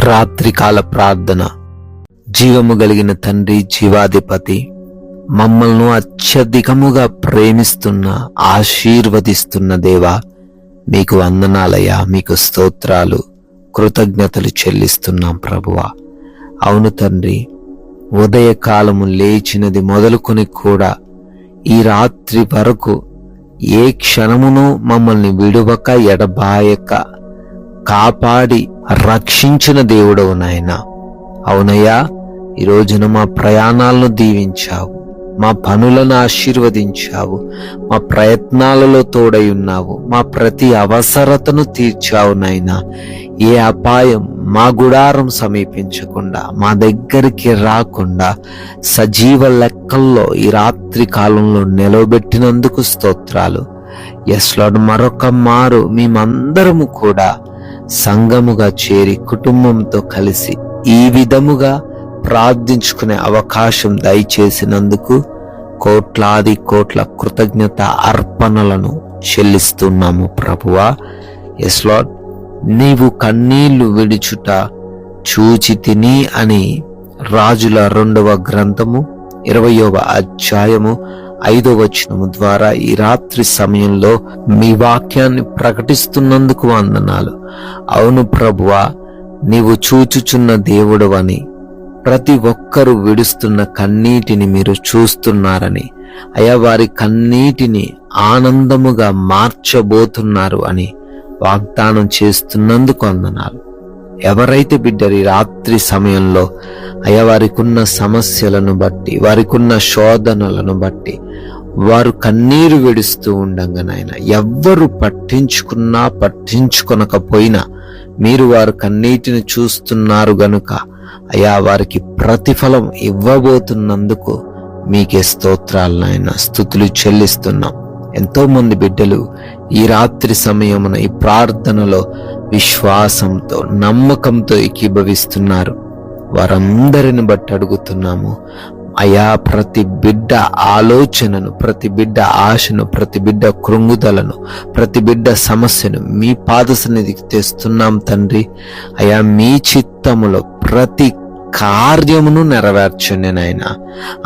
రాత్రికాల ప్రార్థన. జీవము కలిగిన తండ్రి, జీవాధిపతి, మమ్మల్ని అత్యధికముగా ప్రేమిస్తున్న, ఆశీర్వదిస్తున్న దేవా, మీకు వందనాలయ్యా, మీకు స్తోత్రాలు, కృతజ్ఞతలు చెల్లిస్తున్నాం ప్రభువా. అవును తండ్రి, ఉదయకాలము లేచినది మొదలుకొని కూడా ఈ రాత్రి వరకు ఏ క్షణమును మమ్మల్ని విడువక ఎడబాయక కాపాడి రక్షించిన దేవుడవు నాయనా. అవునయ్యా, ఈ రోజున మా ప్రయాణాలను దీవించావు, మా పనులను ఆశీర్వదించావు, మా ప్రయత్నాలలో తోడై ఉన్నావు, మా ప్రతి అవసరతను తీర్చావు నాయనా. ఏ అపాయం మా గుడారం సమీపించకుండా, మా దగ్గరికి రాకుండా సజీవ లెక్కల్లో ఈ రాత్రి కాలంలో నిలవబెట్టినందుకు స్తోత్రాలు. ఎస్ లార్డ్, మరొక మారు మేమందరము కూడా సంఘముగా చేరి కుటుంబంతో కలిసి ఈ విధముగా ప్రార్థించుకునే అవకాశం దయచేసినందుకు కోట్లాది కోట్ల కృతజ్ఞత అర్పణలను చెల్లిస్తున్నాము ప్రభువా. ఎస్ లార్డ్, నీవు కన్నీళ్లు విడుచుట చూచి తిని అని రాజుల 2వ గ్రంథము 20వ అధ్యాయము 5వ వచనము ద్వారా ఈ రాత్రి సమయంలో మీ వాక్యాన్ని ప్రకటిస్తున్నందుకు వందనాలు. అవును ప్రభువా, నీవు చూచుచున్న దేవుడవని, ప్రతి ఒక్కరూ విడుస్తున్న కన్నీటిని మీరు చూస్తున్నారని, అయా వారి కన్నీటిని ఆనందముగా మార్చబోతున్నారు అని వాగ్దానం చేస్తున్నందుకు వందనాలు. ఎవరైతే బిడ్డలు ఈ రాత్రి సమయంలో అయా వారికున్న సమస్యలను బట్టి, వారికున్న శోధనలను బట్టి వారు కన్నీరు విడుస్తూ ఉండంగా నాయన, ఎవ్వరు పట్టించుకున్నా పట్టించుకొనకపోయినా మీరు వారు కన్నీటిని చూస్తున్నారు గనుక అయా వారికి ప్రతిఫలం ఇవ్వబోతున్నందుకు మీకే స్తోత్రాలు నాయన, స్తుతులు చెల్లిస్తున్నాం. ఎంతో మంది బిడ్డలు ఈ రాత్రి సమయమున ఈ ప్రార్థనలో విశ్వాసంతో, నమ్మకంతో ఏకీభవిస్తున్నారు. వారందరిని బట్టి అడుగుతున్నాము అయా, ప్రతి బిడ్డ ఆలోచనను, ప్రతి బిడ్డ ఆశను, ప్రతి బిడ్డ కృంగుదలను, ప్రతి బిడ్డ సమస్యను మీ పాద సన్నిధికి తెస్తున్నాం తండ్రి. అయా, మీ చిత్తములో ప్రతి కార్యమును నెరవేర్చండి నాయన.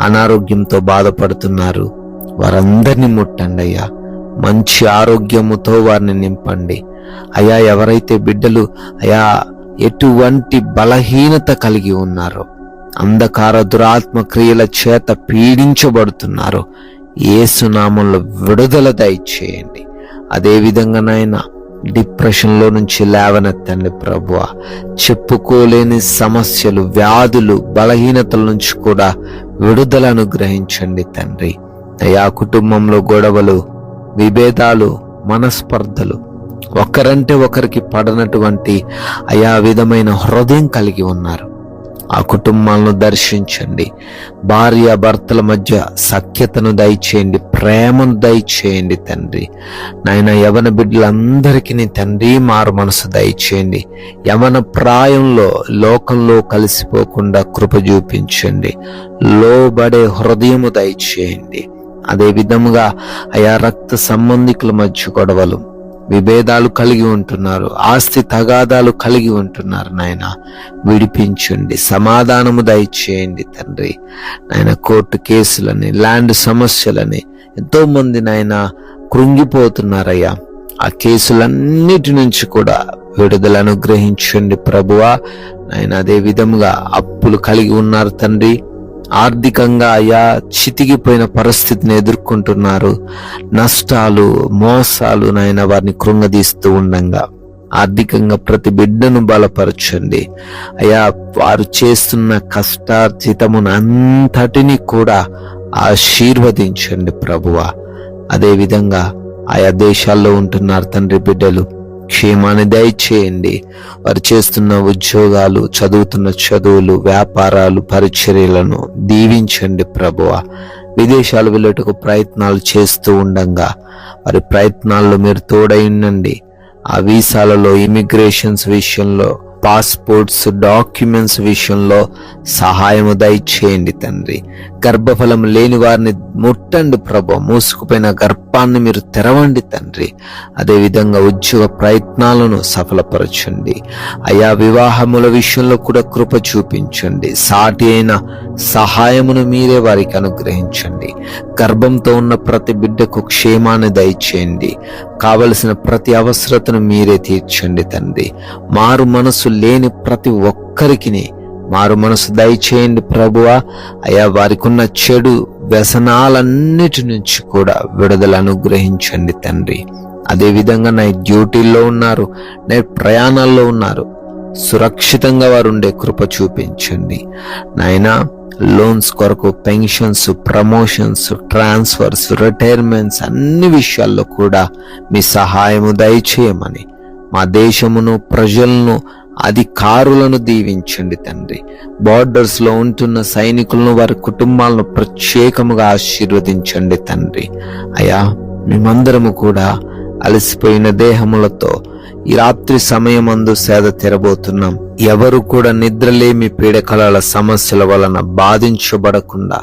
అనారోగ్యంతో బాధపడుతున్నారు, వారందరినీ ముట్టండి అయ్యా. మంచి ఆరోగ్యముతో వారిని నింపండి అయా. ఎవరైతే బిడ్డలు అయా ఎటువంటి బలహీనత కలిగి ఉన్నారో, అంధకార దురాత్మ క్రియల చేత పీడించబడుతున్నారో, యేసు నామములో విడుదల దయచేయండి. అదేవిధంగా నాయనా, డిప్రెషన్లో నుంచి లేవనెత్తండి ప్రభువా. చెప్పుకోలేని సమస్యలు, వ్యాధులు, బలహీనతల నుంచి కూడా విడుదల అనుగ్రహించండి తండ్రి. అయా, కుటుంబంలో గొడవలు, విభేదాలు, మనస్పర్ధలు, ఒకరంటే ఒకరికి పడనటువంటి అయా విధమైన హృదయం కలిగి ఉన్నారు. ఆ కుటుంబాలను దర్శించండి. భార్య భర్తల మధ్య సఖ్యతను దయచేయండి, ప్రేమను దయచేయండి తండ్రి. నాయన, యవన బిడ్డలందరికీ తండ్రి మారు మనసు దయచేయండి. యవన ప్రాయంలో లోకంలో కలిసిపోకుండా కృప చూపించండి. లోబడే హృదయము దయచేయండి. అదే విధముగా అయా రక్త సంబంధికుల మధ్య గొడవలు, విభేదాలు కలిగి ఉంటున్నారు, ఆస్తి తగాదాలు కలిగి ఉంటున్నారు నాయన, విడిపించండి. సమాధానము దయచేయండి తండ్రి. నాయన, కోర్టు కేసులని, ల్యాండ్ సమస్యలని ఎంతో మంది నాయన కృంగిపోతున్నారయ్యా. ఆ కేసులన్నిటి నుంచి కూడా విడుదల అనుగ్రహించండి ప్రభువా. నాయన, అదే విధముగా అప్పులు కలిగి ఉన్నారు తండ్రి. ఆర్థికంగా అయా చితికిపోయిన పరిస్థితిని ఎదుర్కొంటున్నారు. నష్టాలు, మోసాలు నాయన వారిని కృంగదీస్తూ ఉండంగా ఆర్థికంగా ప్రతి బిడ్డను బలపరచండి అయా. వారు చేస్తున్న కష్టార్జితమును అంతటిని కూడా ఆశీర్వదించండి ప్రభువా. అదే విధంగా ఆయా దేశాల్లో ఉంటున్నారు తండ్రి బిడ్డలు, క్షేమాన్ని దయచేయండి. వారు చేస్తున్న ఉద్యోగాలు, చదువుతున్న చదువులు, వ్యాపారాలు, పరిచర్యలను దీవించండి ప్రభువా. విదేశాలు వెళ్ళటకు ప్రయత్నాలు చేస్తూ ఉండంగా వారి ప్రయత్నాల్లో మీరు తోడై ఉండండి. ఆ వీసాలలో, ఇమిగ్రేషన్స్ విషయంలో పాస్పోర్ట్స్, డాక్యుమెంట్స్ విషయంలో సహాయము దయచేయండి తండ్రి. గర్భఫలం లేని వారిని ముట్టండి ప్రభు. మూసుకుపోయిన గర్భాన్ని మీరు తెరవండి తండ్రి. అదేవిధంగా ఉద్యోగ ప్రయత్నాలను సఫలపరచండి అయా. వివాహముల విషయంలో కూడా కృప చూపించండి. సాటి అయిన సహాయమును మీరే వారికి అనుగ్రహించండి. గర్భంతో ఉన్న ప్రతి బిడ్డకు క్షేమాన్ని దయచేయండి. కావలసిన ప్రతి అవసరతను మీరే తీర్చండి తండ్రి. మారు మనసు లేని ప్రతి ఒక్కరికి మారు మనసు దయచేయండి ప్రభువా. అయా, వారికి ఉన్న చెడు వ్యసనాలన్నిటి నుంచి కూడా విడుదల అనుగ్రహించండి తండ్రి. అదేవిధంగా నైట్ డ్యూటీల్లో ఉన్నారు, నైట్ ప్రయాణాల్లో ఉన్నారు, సురక్షితంగా వారు ఉండే కృప చూపించండి నాయనా. లోన్స్ కొరకు, పెన్షన్స్, ప్రమోషన్స్, ట్రాన్స్ఫర్స్, రిటైర్మెంట్స్ అన్ని విషయాల్లో కూడా మీ సహాయము దయచేయమని మా దేశమును, ప్రజలను, అధికారులను దీవించండి తండ్రి. బార్డర్స్ లో ఉంటున్న సైనికులను, వారి కుటుంబాలను ప్రత్యేకముగా ఆశీర్వదించండి తండ్రి. అయా, మేమందరము కూడా అలసిపోయిన దేహములతో ఈ రాత్రి సమయమందు సేద తెరబోతున్నాం. ఎవరు కూడా నిద్రలేమి పీడకలాల సమస్యల వలన బాధించబడకుండా,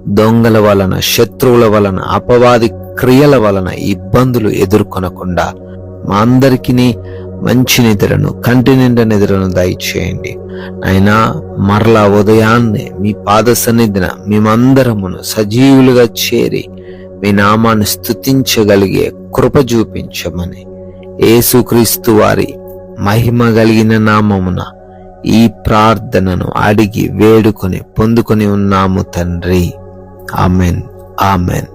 దొంగల వలన, శత్రువుల వలన, అపవాది క్రియల వలన ఇబ్బందులు ఎదుర్కొనకుండా మా అందరికీ మంచి నిద్రను, కంటి నిండా నిద్రను దయచేయండి అయినా. మరలా ఉదయాన్నే మీ పాద సన్నిధిన మేమందరమును సజీవులుగా చేరి మీ నామాన్ని స్తుతించగలిగే కృప చూపించమని యేసుక్రీస్తు వారి మహిమ కలిగిన నామమున ఈ ప్రార్థనను అడిగి వేడుకొని పొందుకొని ఉన్నాము తండ్రి. Amen, amen.